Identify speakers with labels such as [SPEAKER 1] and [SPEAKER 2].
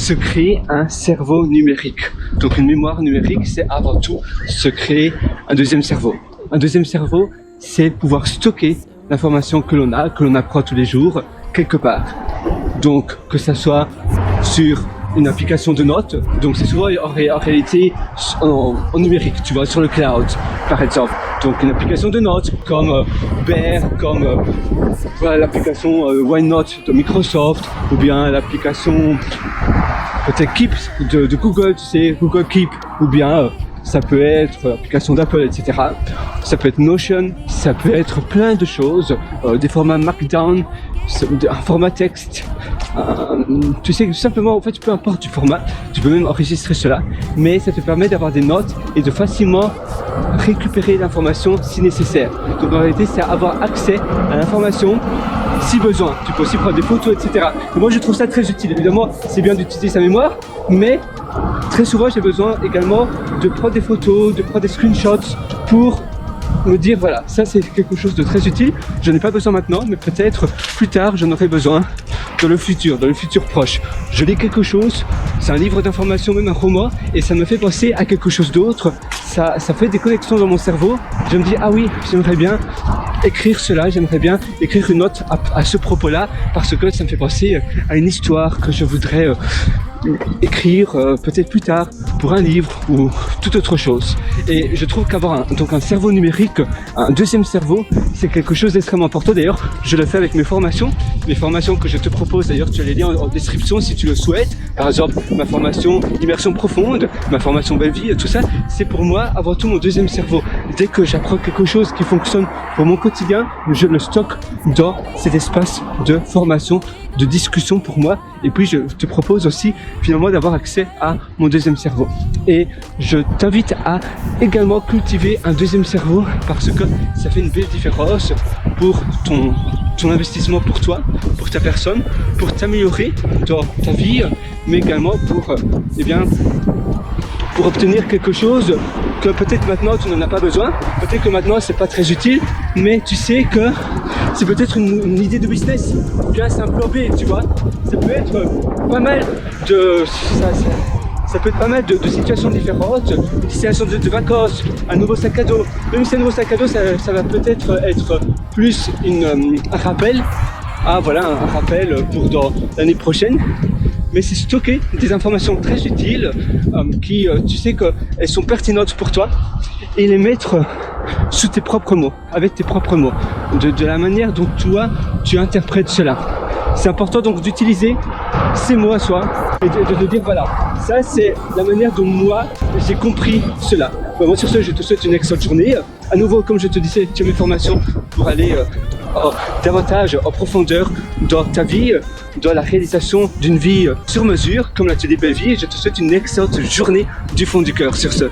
[SPEAKER 1] se créer un cerveau numérique. Donc une mémoire numérique, c'est avant tout se créer un deuxième cerveau. Un deuxième cerveau, c'est pouvoir stocker l'information que l'on apprend tous les jours, quelque part. Donc que ça soit sur une application de notes, donc c'est souvent en réalité en numérique, tu vois, sur le cloud par exemple. Donc une application de notes comme Bear, comme voilà, l'application OneNote de Microsoft, ou bien l'application peut-être Keep de Google, tu sais, Google Keep, ou bien ça peut être l'application d'Apple, etc. Ça peut être Notion, ça peut être plein de choses, des formats Markdown, un format texte. Tu sais, tout simplement, en fait, peu importe du format, tu peux même enregistrer cela, mais ça te permet d'avoir des notes et de facilement récupérer l'information si nécessaire. Donc en réalité, c'est avoir accès à l'information si besoin. Tu peux aussi prendre des photos, etc. Et moi, je trouve ça très utile. Évidemment, c'est bien d'utiliser sa mémoire, mais très souvent, j'ai besoin également de prendre des photos, de prendre des screenshots pour me dire voilà, ça c'est quelque chose de très utile, je n'ai pas besoin maintenant, mais peut-être plus tard j'en aurai besoin dans le futur proche. Je lis quelque chose, c'est un livre d'information, même un roman, et ça me fait penser à quelque chose d'autre, ça fait des connexions dans mon cerveau, je me dis ah oui, j'aimerais bien écrire cela, j'aimerais bien écrire une note à ce propos-là, parce que ça me fait penser à une histoire que je voudrais écrire peut-être plus tard pour un livre ou toute autre chose. Et je trouve qu'avoir un cerveau numérique, un deuxième cerveau, c'est quelque chose d'extrêmement important. D'ailleurs, je le fais avec mes formations que je te propose. D'ailleurs, tu as les liens en description si tu le souhaites. Par exemple, ma formation immersion profonde, ma formation belle vie, tout ça, c'est pour moi avant tout mon deuxième cerveau. Dès que j'apprends quelque chose qui fonctionne pour mon quotidien, je le stocke dans cet espace de formation, de discussion pour moi. Et puis, je te propose aussi finalement d'avoir accès à mon deuxième cerveau. Et je t'invite à également cultiver un deuxième cerveau parce que ça fait une belle différence pour ton investissement pour toi, pour ta personne, pour t'améliorer dans ta vie, mais également pour obtenir quelque chose que peut-être maintenant tu n'en as pas besoin, peut-être que maintenant c'est pas très utile, mais tu sais que c'est peut-être une idée de business, ou bien c'est un plan B, tu vois. Ça peut être pas mal de ça peut être pas mal de situations différentes, une destination de vacances, un nouveau sac à dos. Même si un nouveau sac à dos, ça va peut-être être plus un rappel. Ah voilà, un rappel pour dans l'année prochaine. Mais c'est stocker des informations très utiles qui, tu sais qu'elles sont pertinentes pour toi, et les mettre sous tes propres mots, avec tes propres mots, de la manière dont toi, tu interprètes cela. C'est important donc d'utiliser ces mots à soi et de dire voilà, ça c'est la manière dont moi j'ai compris cela. Bon, sur ce, je te souhaite une excellente journée. À nouveau, comme je te disais, tu as mes formations pour aller davantage en profondeur dans ta vie, dans la réalisation d'une vie sur mesure, comme l'atelier Belle Vie. Et je te souhaite une excellente journée du fond du cœur sur ce.